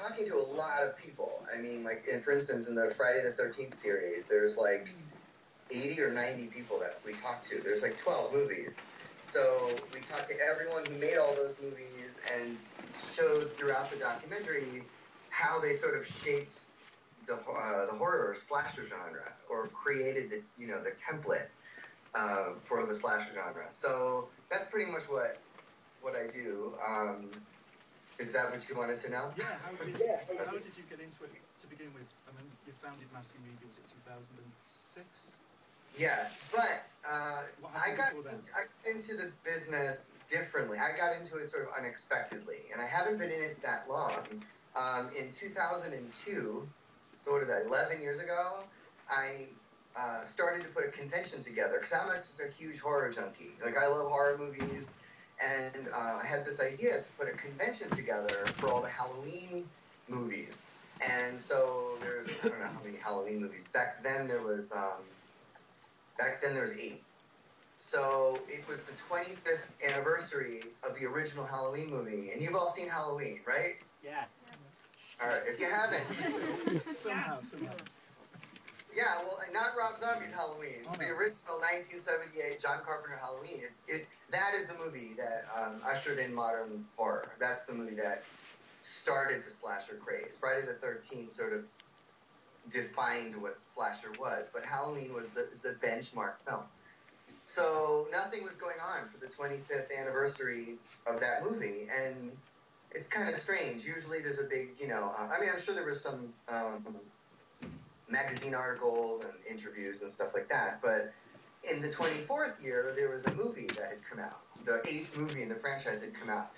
talking to a lot of people. I mean, like, for instance, in the Friday the 13th series, there's like 80 or 90 people that we talked to. There's like 12 movies. So we talked to everyone who made all those movies and showed throughout the documentary how they sort of shaped the horror slasher genre, or created the template for the slasher genre. So that's pretty much what I do. Is that what you wanted to know? Yeah. How did you get into it to begin with? I mean, you founded Massey Media, was it 2006? Yes, but I got into the business differently. I got into it sort of unexpectedly, and I haven't been in it that long. In 2002, so what is that, 11 years ago, I started to put a convention together, because I'm just a huge horror junkie. Like, I love horror movies, and I had this idea to put a convention together for all the Halloween movies. And so there's, I don't know how many Halloween movies. Back then there was 8. So it was the 25th anniversary of the original Halloween movie. And you've all seen Halloween, right? Yeah. All right, if you haven't. Somehow. Yeah, well, not Rob Zombie's Halloween. Oh, no. The original 1978 John Carpenter Halloween. That is the movie that ushered in modern horror. That's the movie that started the slasher craze. Friday the 13th sort of defined what slasher was, but Halloween was the benchmark film. So nothing was going on for the 25th anniversary of that movie, and it's kind of strange. Usually there's a big, I mean, I'm sure there was some magazine articles and interviews and stuff like that, but in the 24th year, there was a movie that had come out. The 8th movie in the franchise had come out.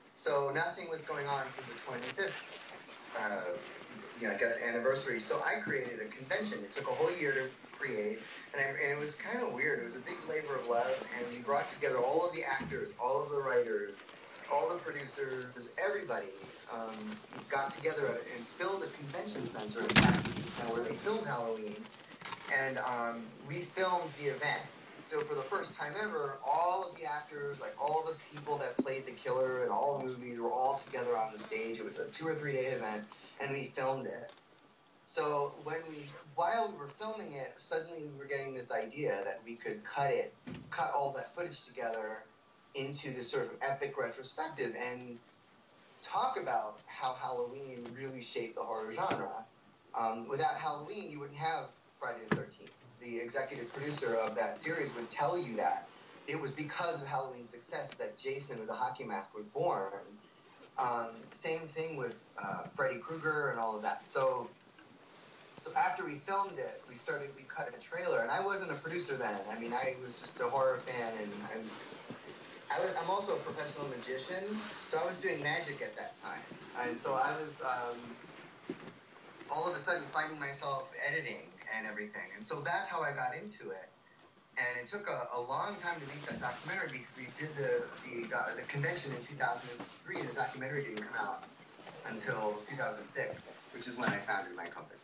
So nothing was going on for the 25th, anniversary. So I created a convention. It took a whole year to create, and it was kind of weird. It was a big labor of love, and we brought together all of the actors, all of the writers, all the producers, everybody got together and filled a convention center in Pasadena where they filmed Halloween, and we filmed the event. So for the first time ever, all of the actors, like all the people that played the killer in all the movies, were all together on the stage. It was a 2 or 3 day event, and we filmed it. So while we were filming it, suddenly we were getting this idea that we could cut all that footage together into this sort of epic retrospective and talk about how Halloween really shaped the horror genre. Without Halloween, you wouldn't have Friday the 13th. The executive producer of that series would tell you that it was because of Halloween's success that Jason with the hockey mask was born. Same thing with Freddy Krueger and all of that. So after we filmed it, we cut a trailer, and I wasn't a producer then. I mean, I was just a horror fan, and I'm also a professional magician, so I was doing magic at that time. And so I was all of a sudden finding myself editing and everything. And so that's how I got into it. And it took a long time to make that documentary, because we did the convention in 2003, and the documentary didn't come out until 2006, which is when I founded my company.